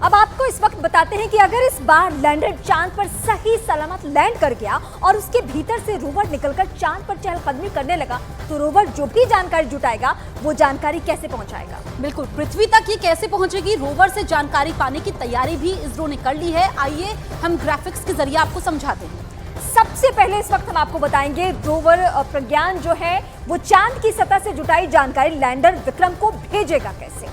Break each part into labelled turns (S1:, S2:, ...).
S1: अब आपको इस वक्त बताते हैं कि अगर इस बार लैंडर चांद पर सही सलामत लैंड कर गया और उसके भीतर से रोवर निकलकर चांद पर चहलकदमी करने लगा, तो रोवर जो भी जानकारी जुटाएगा वो जानकारी कैसे पहुंचाएगा?
S2: बिल्कुल, पृथ्वी तक ये कैसे पहुंचेगी, रोवर से जानकारी पाने की तैयारी भी इसरो ने कर ली है। आइए हम ग्राफिक्स के जरिए आपको समझाते हैं।
S1: सबसे पहले इस वक्त हम आपको बताएंगे रोवर प्रज्ञान जो है वो चांद की सतह से जुटाई जानकारी लैंडर विक्रम को भेजेगा कैसे।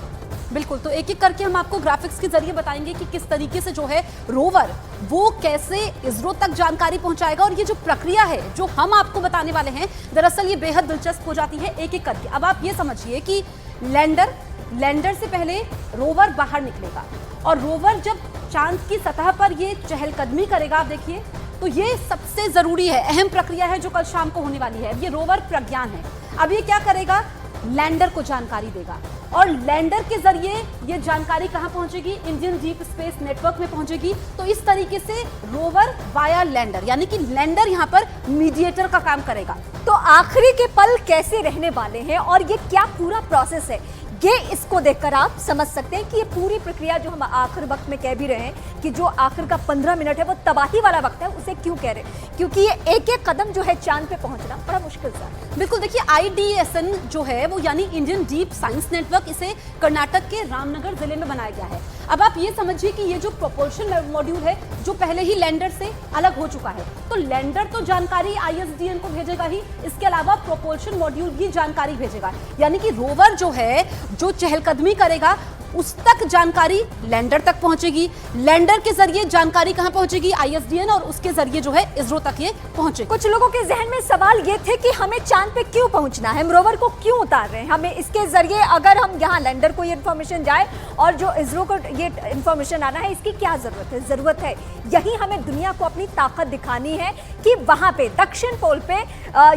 S2: बिल्कुल, तो एक एक करके हम आपको ग्राफिक्स के जरिए बताएंगे कि किस तरीके से जो है रोवर वो कैसे इसरो तक जानकारी पहुंचाएगा। और ये जो प्रक्रिया है जो हम आपको बताने वाले हैं, दरअसल ये बेहद दिलचस्प हो जाती है एक एक करके। अब आप ये समझिए कि लैंडर से पहले रोवर बाहर निकलेगा और रोवर जब चांद की सतह पर ये चहलकदमी करेगा, आप देखिए, तो ये सबसे जरूरी है, अहम प्रक्रिया है जो कल शाम को होने वाली है। अब ये रोवर प्रज्ञान है। अब ये क्या करेगा, लैंडर को जानकारी देगा और लैंडर के जरिए ये जानकारी कहां पहुंचेगी, इंडियन डीप स्पेस नेटवर्क में पहुंचेगी। तो इस तरीके से रोवर वाया लैंडर, यानी कि लैंडर यहां पर मीडिएटर का काम करेगा।
S1: तो आखिरी के पल कैसे रहने वाले हैं और ये क्या पूरा प्रोसेस है, ये इसको देखकर आप समझ सकते हैं कि ये पूरी प्रक्रिया जो हम आखिर वक्त में कह भी रहे हैं कि जो आखिर का 15 मिनट है वो तबाही वाला वक्त है, उसे क्यों कह रहे हैं? क्योंकि ये एक एक कदम जो है चांद पे पहुंचना बड़ा मुश्किल सा है।
S2: बिल्कुल, देखिए IDSN जो है वो यानी इंडियन डीप साइंस नेटवर्क, इसे कर्नाटक के रामनगर जिले में बनाया गया है। अब आप ये समझिए कि ये जो प्रोपल्शन मॉड्यूल है जो पहले ही लैंडर से अलग हो चुका है, तो लैंडर तो जानकारी ISDN को भेजेगा ही, इसके अलावा प्रोपल्शन मॉड्यूल भी जानकारी भेजेगा। यानी कि रोवर जो है जो चहलकदमी करेगा उस तक जानकारी लैंडर तक पहुंचेगी, लैंडर के जरिए जानकारी कहां पहुंचेगी, ISDN, और उसके जरिए जो है इसरो तक ये पहुंचे।
S1: कुछ लोगों के जहन में सवाल ये थे कि हमें चांद पे क्यों पहुंचना है, हम रोवर को क्यों उतार रहे हैं, हमें इसके जरिए अगर हम यहाँ लैंडर को ये इन्फॉर्मेशन जाए और जो इसरो को ये इन्फॉर्मेशन आना है, इसकी क्या जरूरत है? जरूरत है यही हमें दुनिया को अपनी ताकत दिखानी है कि वहां पे दक्षिण पोल पे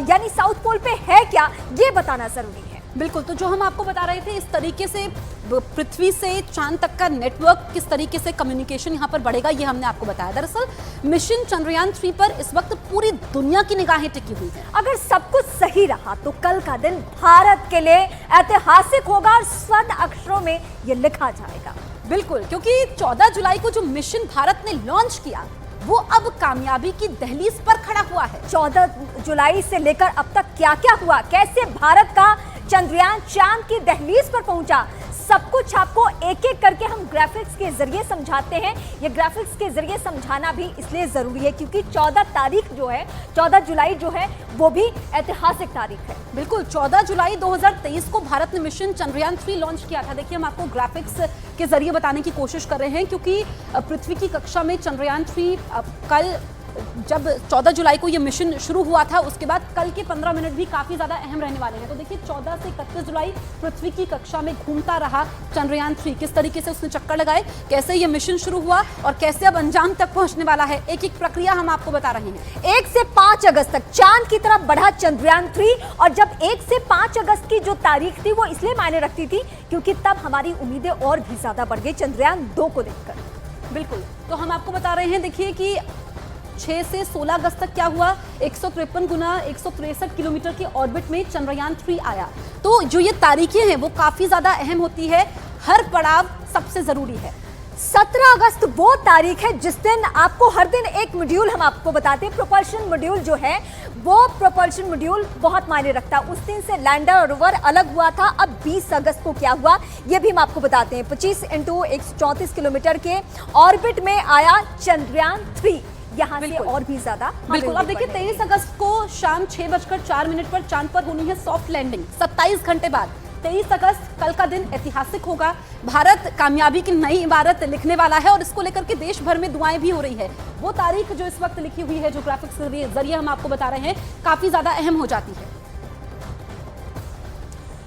S1: यानी साउथ पोल पे है क्या, ये बताना जरूरी है।
S2: बिल्कुल, तो जो हम आपको बता रहे थे, इस तरीके से पृथ्वी से चांद तक का नेटवर्क, किस तरीके से कम्युनिकेशन यहाँ पर बढ़ेगा, ये हमने आपको बताया। दरअसल मिशन चंद्रयान 3 पर इस वक्त पूरी दुनिया की निगाहें टिकी हुई हैं।
S1: अगर सब कुछ सही रहा तो कल का दिन भारत के लिए ऐतिहासिक होगा और स्वर्ण अक्षरों में ये लिखा जाएगा।
S2: बिल्कुल, क्योंकि 14 जुलाई को जो मिशन भारत ने लॉन्च किया वो अब कामयाबी की दहलीज पर खड़ा हुआ है।
S1: 14 जुलाई से लेकर अब तक क्या क्या हुआ, कैसे भारत का चंद्रयान चांद की दहलीज पर पहुंचा, सब कुछ आपको एक एक करके हम ग्राफिक्स के जरिए समझाते हैं। ये ग्राफिक्स के जरिए समझाना भी इसलिए जरूरी है क्योंकि 14 तारीख जो है, 14 जुलाई जो है वो भी ऐतिहासिक तारीख है।
S2: बिल्कुल, 14 जुलाई 2023 को भारत ने मिशन चंद्रयान 3 लॉन्च किया था। देखिए, हम आपको ग्राफिक्स के जरिए बताने की कोशिश कर रहे हैं क्योंकि पृथ्वी की कक्षा में चंद्रयान 3 कल जब 14 जुलाई को ये मिशन शुरू हुआ था, उसके बाद कल के 15 मिनट भी काफी ज्यादा अहम रहने वाले हैं। तो देखिए, 14 से 31 जुलाई पृथ्वी की कक्षा में घूमता रहा चंद्रयान 3, किस तरीके से उसने चक्कर लगाए, कैसे ये मिशन शुरू हुआ और कैसे अब अंजाम तक पहुंचने वाला है, एक एक प्रक्रिया हम आपको बता रहे हैं।
S1: 1 से 5 अगस्त तक चांद की तरफ बढ़ा चंद्रयान 3 और जब 1 से 5 अगस्त की जो तारीख थी वो इसलिए मायने रखती थी क्योंकि तब हमारी उम्मीदें और भी ज्यादा बढ़ गई चंद्रयान 2 को देखकर।
S2: बिल्कुल, तो हम आपको बता रहे हैं, देखिए कि 6 से 16 अगस्त तक क्या हुआ, 153 गुना 163 किलोमीटर के ऑर्बिट में चंद्रयान 3 आया। तो जो ये तारीखें हैं वो काफी ज्यादा अहम होती है, हर पड़ाव सबसे जरूरी है।
S1: 17 अगस्त वो तारीख है जिस दिन आपको हर दिन एक मॉड्यूल हम आपको बताते हैं, प्रोपल्शन मॉड्यूल जो है वो प्रोपल्शन मॉड्यूल बहुत मायने रखता है। उस दिन से लैंडर और रोवर अलग हुआ था। अब 20 अगस्त को क्या हुआ ये भी हम आपको बताते हैं। 25 × 134 किलोमीटर के ऑर्बिट में आया चंद्रयान 3, यहाँ से और भी ज्यादा।
S2: बिल्कुल, अब देखिए 23 अगस्त को शाम 6:04 पर चांद पर होनी है सॉफ्ट लैंडिंग, 27 घंटे बाद। 23 अगस्त कल का दिन ऐतिहासिक होगा, भारत कामयाबी की नई इबारत लिखने वाला है और इसको लेकर के देश भर में दुआएं भी हो रही है। वो तारीख जो इस वक्त लिखी हुई है, जो ग्राफिक्स के जरिए हम आपको बता रहे हैं, काफी ज्यादा अहम हो जाती है।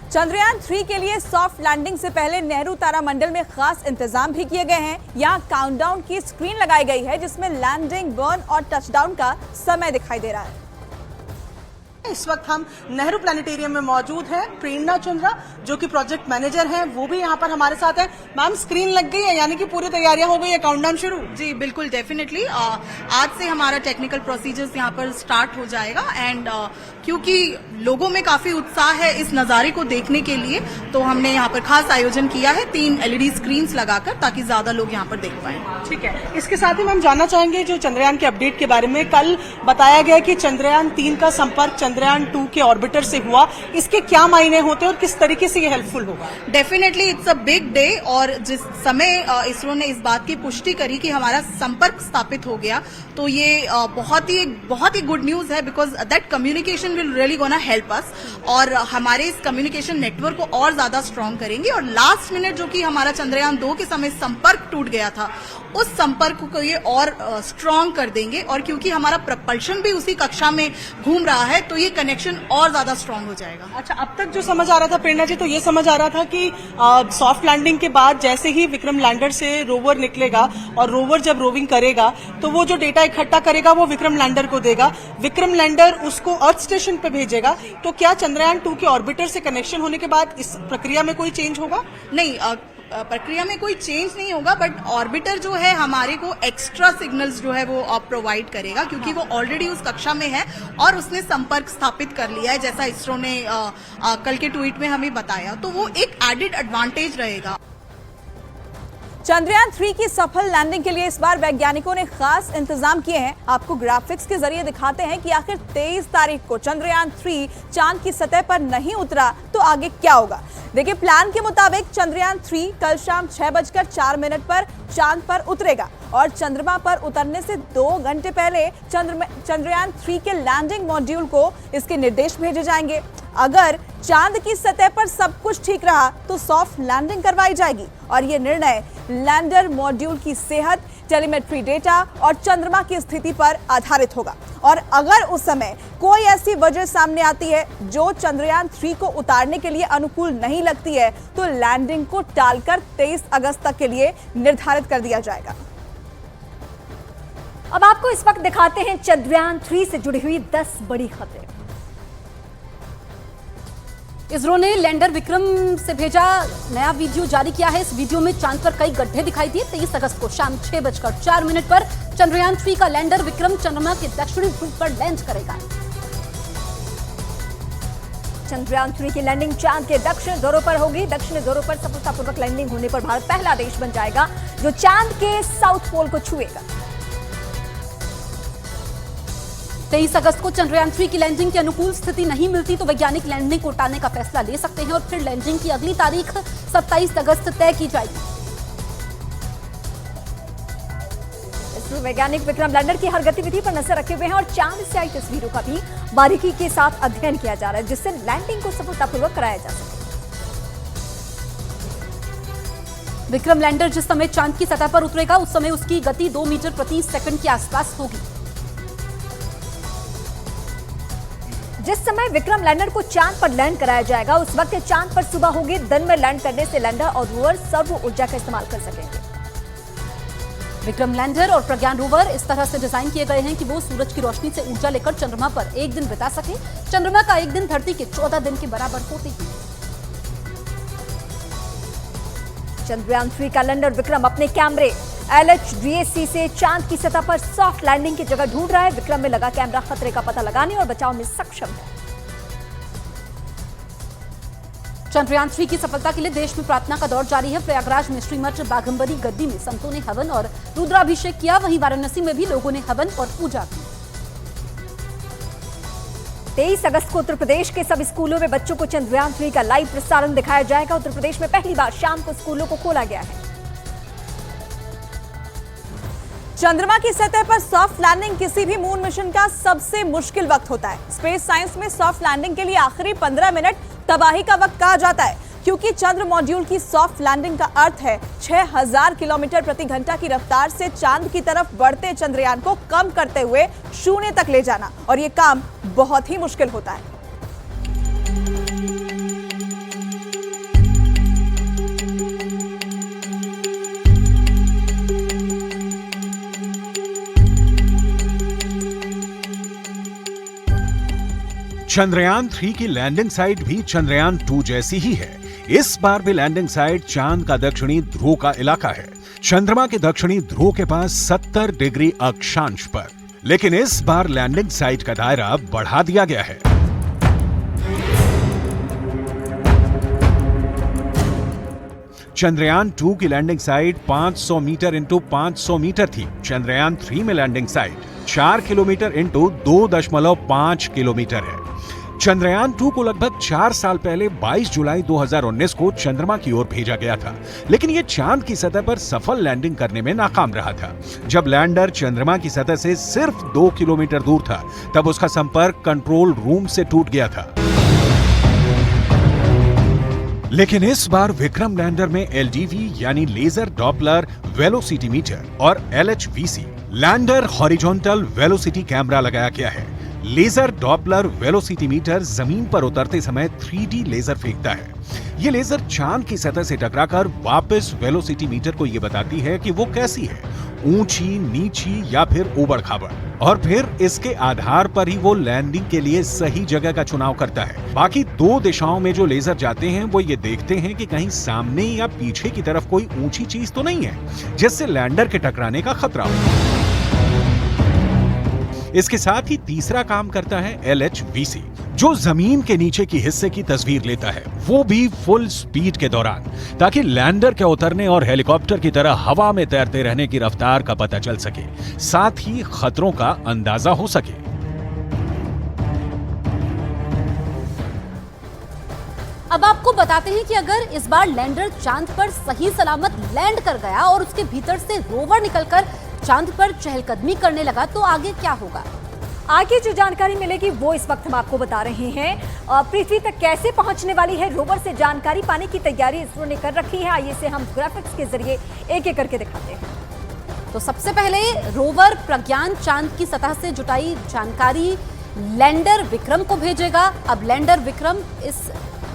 S3: चंद्रयान 3 के लिए सॉफ्ट लैंडिंग से पहले नेहरू तारामंडल में खास इंतजाम भी किए गए हैं। यहाँ काउंटडाउन की स्क्रीन लगाई गई है जिसमें लैंडिंग, बर्न और टचडाउन का समय दिखाई दे रहा है।
S4: इस वक्त हम नेहरू प्लानिटेरियम में मौजूद हैं। प्रेरणा चंद्रा जो कि प्रोजेक्ट मैनेजर हैं वो भी यहाँ पर हमारे साथ हैं। मैम, स्क्रीन लग गई है यानी कि पूरी तैयारियां हो गई है, काउंटडाउन शुरू?
S5: जी बिल्कुल, डेफिनेटली आज से हमारा टेक्निकल प्रोसीजर्स यहाँ पर स्टार्ट हो जाएगा एंड क्योंकि लोगों में काफी उत्साह है इस नज़ारे को देखने के लिए, तो हमने यहाँ पर खास आयोजन किया है 3 LED स्क्रीन्स लगाकर, ताकि ज्यादा लोग यहाँ पर देख पाएं।
S4: ठीक है, इसके साथ ही हम जानना चाहेंगे जो चंद्रयान के अपडेट के बारे में। कल बताया गया कि चंद्रयान 3 का संपर्क चंद्रयान 2 के ऑर्बिटर से हुआ, इसके क्या मायने होते हैं और किस तरीके से ये हेल्पफुल होगा?
S5: Definitely it's a big day, और जिस समय इसरो ने इस बात की पुष्टि करी कि हमारा संपर्क स्थापित हो गया, तो ये बहुत ही गुड न्यूज है, because that communication will really gonna help us, और हमारे इस कम्युनिकेशन नेटवर्क को और ज्यादा स्ट्रांग करेंगे। और लास्ट मिनट जो कि हमारा चंद्रयान 2 के समय संपर्क टूट गया था, उस संपर्क को ये और स्ट्रांग कर देंगे, और क्योंकि हमारा प्रपल्शन भी उसी कक्षा में घूम रहा है, तो ये कनेक्शन और ज्यादा स्ट्रांग हो जाएगा।
S4: अच्छा, अब तक जो समझ आ रहा था प्रेरणा जी, तो ये समझ आ रहा था कि सॉफ्ट लैंडिंग के बाद जैसे ही विक्रम लैंडर से रोवर निकलेगा और रोवर जब रोविंग करेगा तो वो जो डेटा इकट्ठा करेगा वो विक्रम लैंडर को देगा, विक्रम लैंडर उसको अर्थ स्टेशन पे भेजेगा। तो क्या चंद्रयान 2 के ऑर्बिटर से कनेक्शन होने के बाद इस प्रक्रिया में कोई चेंज होगा?
S5: नहीं, प्रक्रिया में कोई चेंज नहीं होगा, बट ऑर्बिटर जो है हमारे को एक्स्ट्रा सिग्नल्स जो है वो प्रोवाइड करेगा, क्योंकि वो ऑलरेडी उस कक्षा में है और उसने संपर्क स्थापित कर लिया है, जैसा इसरो ने कल के ट्वीट में हमें बताया, तो वो एक एडिड एडवांटेज रहेगा।
S3: चंद्रयान 3 की सफल लैंडिंग के लिए इस बार वैज्ञानिकों ने खास इंतजाम किए हैं। आपको ग्राफिक्स के जरिए दिखाते हैं कि आखिर 23 तारीख को चंद्रयान 3 चांद की सतह पर नहीं उतरा तो आगे क्या होगा। देखिए, प्लान के मुताबिक चंद्रयान 3 कल शाम 6:04 पर चांद पर उतरेगा और चंद्रमा पर उतरने से 2 घंटे पहले चंद्रयान 3 के लैंडिंग मॉड्यूल को इसके निर्देश भेजे जाएंगे। अगर चांद की सतह पर सब कुछ ठीक रहा तो सॉफ्ट लैंडिंग करवाई जाएगी, और ये निर्णय लैंडर मॉड्यूल की सेहत, टेलीमेट्री डेटा और चंद्रमा की स्थिति पर आधारित होगा। और अगर उस समय कोई ऐसी वजह सामने आती है जो चंद्रयान 3 को उतारने के लिए अनुकूल नहीं लगती है, तो लैंडिंग को टालकर 23 अगस्त तक के लिए निर्धारित कर दिया जाएगा।
S1: अब आपको इस वक्त दिखाते हैं चंद्रयान 3 से जुड़ी हुई 10 बड़ी खबरें।
S2: इसरो ने लैंडर विक्रम से भेजा नया वीडियो जारी किया है। इस वीडियो में चांद पर कई गड्ढे दिखाई दिए। 23 अगस्त को शाम 6:04 पर चंद्रयान 3 का लैंडर विक्रम चंद्रमा के दक्षिणी ध्रुव पर लैंड करेगा।
S1: चंद्रयान 3 की लैंडिंग चांद के दक्षिण ध्रुव पर होगी। दक्षिणी ध्रुव पर सफलतापूर्वक लैंडिंग होने पर भारत पहला देश बन जाएगा जो चांद के साउथ पोल को छुएगा।
S2: 23 अगस्त को चंद्रयान 3 की लैंडिंग की अनुकूल स्थिति नहीं मिलती तो वैज्ञानिक लैंडिंग को टालने का फैसला ले सकते हैं और फिर लैंडिंग की अगली तारीख 27 अगस्त तय की जाएगी।
S1: इसरो वैज्ञानिक विक्रम लैंडर की हर गतिविधि पर नजर रखे हुए हैं और चांद से आई तस्वीरों का भी बारीकी के साथ अध्ययन किया जा रहा है, जिससे लैंडिंग को सफलतापूर्वक कराया जा सके।
S2: विक्रम लैंडर जिस समय चांद की सतह पर उतरेगा उस समय उसकी गति 2 मीटर प्रति सेकंड के आसपास होगी।
S1: जिस समय विक्रम लैंडर को चांद पर लैंड कराया जाएगा उस वक्त चांद पर सुबह होगी। दिन में लैंड करने से लैंडर और रोवर सर्व ऊर्जा का इस्तेमाल कर सकेंगे।
S2: विक्रम लैंडर और प्रज्ञान रोवर इस तरह से डिजाइन किए गए हैं कि वो सूरज की रोशनी से ऊर्जा लेकर चंद्रमा पर एक दिन बिता सके। चंद्रमा का एक दिन धरती के 14 दिन के बराबर होते हैं।
S1: चंद्रयान 3 का लैंडर विक्रम अपने कैमरे LHDAC से चांद की सतह पर सॉफ्ट लैंडिंग की जगह ढूंढ रहा है। विक्रम में लगा कैमरा खतरे का पता लगाने और बचाव में सक्षम है।
S2: चंद्रयान 3 की सफलता के लिए देश में प्रार्थना का दौर जारी है। प्रयागराज में श्रीमठ बाघंबरी गद्दी में संतों ने हवन और रुद्राभिषेक किया। वहीं वाराणसी में भी लोगों ने हवन और पूजा की।
S1: 23 अगस्त को उत्तर प्रदेश के सब स्कूलों में बच्चों को चंद्रयान 3 का लाइव प्रसारण दिखाया जाएगा। उत्तर प्रदेश में पहली बार शाम को स्कूलों को खोला गया है।
S3: चंद्रमा की सतह पर सॉफ्ट लैंडिंग किसी भी मून मिशन का सबसे मुश्किल वक्त होता है। स्पेस साइंस में सॉफ्ट लैंडिंग के लिए आखिरी 15 मिनट तबाही का वक्त कहा जाता है, क्योंकि चंद्र मॉड्यूल की सॉफ्ट लैंडिंग का अर्थ है 6000 किलोमीटर प्रति घंटा की रफ्तार से चांद की तरफ बढ़ते चंद्रयान को कम करते हुए शून्य तक ले जाना, और ये काम बहुत ही मुश्किल होता है।
S6: चंद्रयान 3 की लैंडिंग साइट भी चंद्रयान 2 जैसी ही है। इस बार भी लैंडिंग साइट चांद का दक्षिणी ध्रुव का इलाका है, चंद्रमा के दक्षिणी ध्रुव के पास 70 डिग्री अक्षांश पर। लेकिन इस बार लैंडिंग साइट का दायरा बढ़ा दिया गया है। चंद्रयान 2 की landing site 500 metre into 500 metre थी। चंद्रयान 3 में landing site 4 kilometre into 2.5 kilometre है। चंद्रयान 2 को लगभग 4 साल पहले 22 जुलाई 2019 को चंद्रमा की ओर भेजा गया था, लेकिन यह चांद की सतह पर सफल लैंडिंग करने में नाकाम रहा था। जब लैंडर चंद्रमा की सतह से सिर्फ 2 किलोमीटर दूर था, तब उसका संपर्क कंट्रोल रूम से टूट गया था। लेकिन इस बार विक्रम लैंडर में एलडीवी यानी लेजर डॉपलर वेलोसिटी मीटर और एलएचवीसी लैंडर हॉरिजॉन्टल वेलोसिटी कैमरा लगाया गया है। लेजर डॉपलर वेलोसिटी मीटर जमीन पर उतरते समय 3D लेजर फेंकता है। यह लेजर चांद की सतह से टकराकर वापस वेलोसिटी मीटर को यह बताती है कि वो कैसी है, ऊंची, नीची या फिर ऊबड़ खाबड़, और फिर इसके आधार पर ही वो लैंडिंग के लिए सही जगह का चुनाव करता है। बाकी 2 दिशाओं में जो लेजर जाते हैं वो ये देखते हैं कि कहीं सामने या पीछे की तरफ कोई ऊंची चीज तो नहीं है जिससे लैंडर के टकराने का खतरा हो। इसके साथ ही तीसरा काम करता है एलएचवीसी, जो जमीन के नीचे की हिस्से की तस्वीर लेता है, वो भी फुल स्पीड के दौरान, ताकि लैंडर के उतरने और हेलीकॉप्टर की तरह हवा में तैरते रहने की रफ्तार का पता चल सके, साथ ही खतरों का अंदाजा हो सके।
S2: अब आपको बताते हैं कि अगर इस बार लैंडर चांद पर सही सलामत लैंड कर गया और उसके भीतर से रोवर निकलकर चांद पर चहलकदमी करने लगा तो आगे क्या होगा?
S1: आगे जो जानकारी मिलेगी वो इस वक्त हम आपको बता रहे हैं। पृथ्वी तक कैसे पहुंचने वाली है, रोवर से जानकारी पाने की तैयारी इसरो ने कर रखी है। आइए से हम ग्राफिक्स के जरिए एक एक करके दिखाते हैं।
S2: तो सबसे पहले रोवर प्रज्ञान चांद की सतह से जुटाई जानकारी लैंडर विक्रम को भेजेगा। अब लैंडर विक्रम इस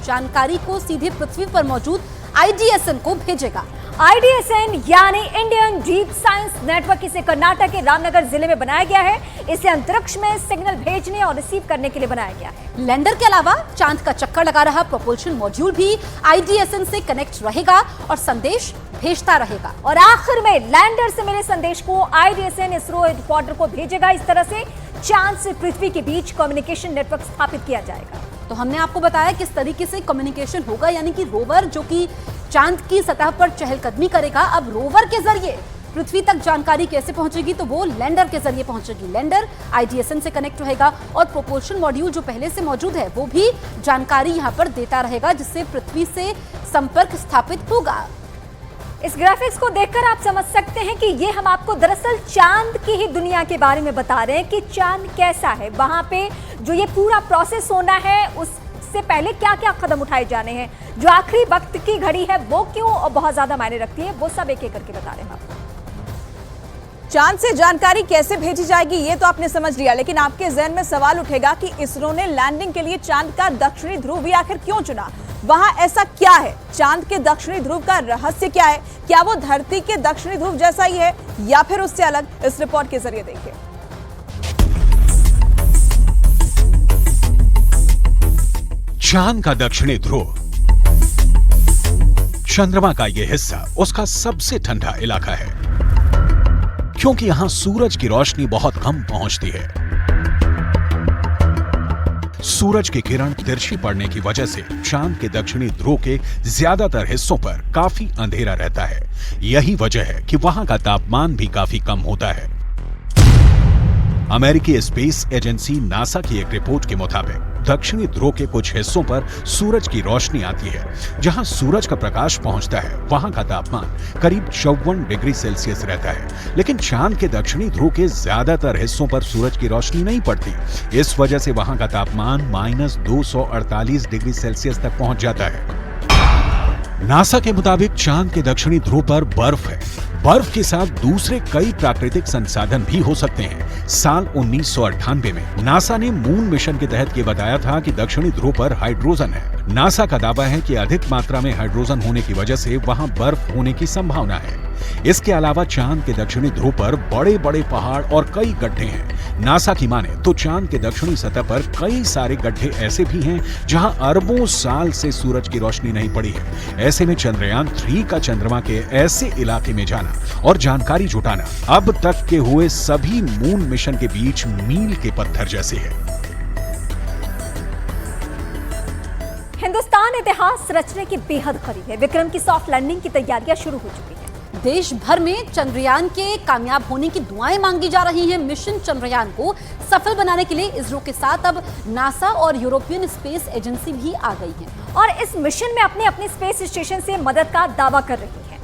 S2: जानकारी को सीधे पृथ्वी पर मौजूद IDSN को भेजेगा।
S1: IDSN यानी इंडियन डीप साइंस नेटवर्क, इसे कर्नाटक के रामनगर जिले में बनाया गया है। इसे अंतरिक्ष में सिग्नल भेजने और रिसीव करने के लिए बनाया गया है।
S2: लैंडर के अलावा चांद का चक्कर लगा रहा प्रोपल्शन मॉड्यूल भी IDSN से कनेक्ट रहेगा और संदेश भेजता रहेगा।
S1: और आखिर में लैंडर से मिले संदेश को IDSN इसरो हेडक्वार्टर को भेजेगा। इस तरह से चांद से पृथ्वी के बीच कम्युनिकेशन नेटवर्क स्थापित किया जाएगा।
S2: तो हमने आपको बताया किस तरीके से कम्युनिकेशन होगा, यानी कि रोवर जो कि चांद की सतह पर चहलकदमी करेगा, अब रोवर के जरिए पृथ्वी तक जानकारी कैसे पहुंचेगी, तो वो लैंडर के जरिए पहुंचेगी। लैंडर IDSN से कनेक्ट रहेगा और प्रोपल्शन मॉड्यूल जो पहले से मौजूद है वो भी जानकारी यहां पर देता रहेगा, जिससे पृथ्वी से संपर्क स्थापित होगा।
S1: इस ग्राफिक्स को देखकर आप समझ सकते हैं कि ये हम आपको दरअसल चांद की ही दुनिया के बारे में बता रहे हैं कि चांद कैसा है, वहां पे जो ये पूरा प्रोसेस होना है उससे पहले क्या क्या कदम उठाए जाने हैं, जो आखिरी वक्त की घड़ी है वो क्यों बहुत ज्यादा मायने रखती है, वो सब एक एक करके बता रहे हैं आपको।
S3: चांद से जानकारी कैसे भेजी जाएगी ये तो आपने समझ लिया, लेकिन आपके जहन में सवाल उठेगा कि इसरो ने लैंडिंग के लिए चांद का दक्षिणी ध्रुव ही आखिर क्यों चुना? वहां ऐसा क्या है? चांद के दक्षिणी ध्रुव का रहस्य क्या है? क्या वो धरती के दक्षिणी ध्रुव जैसा ही है या फिर उससे अलग? इस रिपोर्ट के जरिए देखिए।
S6: चांद का दक्षिणी ध्रुव, चंद्रमा का यह हिस्सा उसका सबसे ठंडा इलाका है, क्योंकि यहां सूरज की रोशनी बहुत कम पहुंचती है। सूरज की किरण तिरछी पड़ने की वजह से चांद के दक्षिणी ध्रुव के ज्यादातर हिस्सों पर काफी अंधेरा रहता है। यही वजह है कि वहां का तापमान भी काफी कम होता है। अमेरिकी स्पेस एजेंसी नासा की एक रिपोर्ट के मुताबिक दक्षिणी ध्रुव के कुछ हिस्सों पर सूरज की रोशनी आती है। जहां सूरज का प्रकाश पहुंचता है वहां का तापमान करीब 54 डिग्री सेल्सियस रहता है, लेकिन चांद के दक्षिणी ध्रुव के ज्यादातर हिस्सों पर सूरज की रोशनी नहीं पड़ती। इस वजह से वहां का तापमान -248 डिग्री सेल्सियस तक पहुंच जाता है। नासा के मुताबिक चांद के दक्षिणी ध्रुव पर बर्फ है। बर्फ के साथ दूसरे कई प्राकृतिक संसाधन भी हो सकते हैं। साल 1998 में नासा ने मून मिशन के तहत ये बताया था कि दक्षिणी ध्रुव पर हाइड्रोजन है। नासा का दावा है कि अधिक मात्रा में हाइड्रोजन होने की वजह से वहां बर्फ होने की संभावना है। इसके अलावा चांद के दक्षिणी ध्रुव पर बड़े बड़े पहाड़ और कई गड्ढे हैं। नासा की माने तो चांद के दक्षिणी सतह पर कई सारे गड्ढे ऐसे भी हैं जहां अरबों साल से सूरज की रोशनी नहीं पड़ी है। ऐसे में चंद्रयान 3 का चंद्रमा के ऐसे इलाके में जाना और जानकारी जुटाना अब तक के हुए सभी मून मिशन के बीच मील के पत्थर जैसे है।
S1: हिंदुस्तान इतिहास रचने की बेहद करीब है। विक्रम की सॉफ्ट लैंडिंग की तैयारियां शुरू हो चुकी हैं।
S2: देश भर में चंद्रयान के कामयाब होने की दुआएं मांगी जा रही हैं। मिशन चंद्रयान को सफल बनाने के लिए इसरो के साथ अब नासा और यूरोपियन स्पेस एजेंसी भी आ गई है
S1: और इस मिशन में अपने अपने स्पेस स्टेशन से मदद का दावा कर रही है।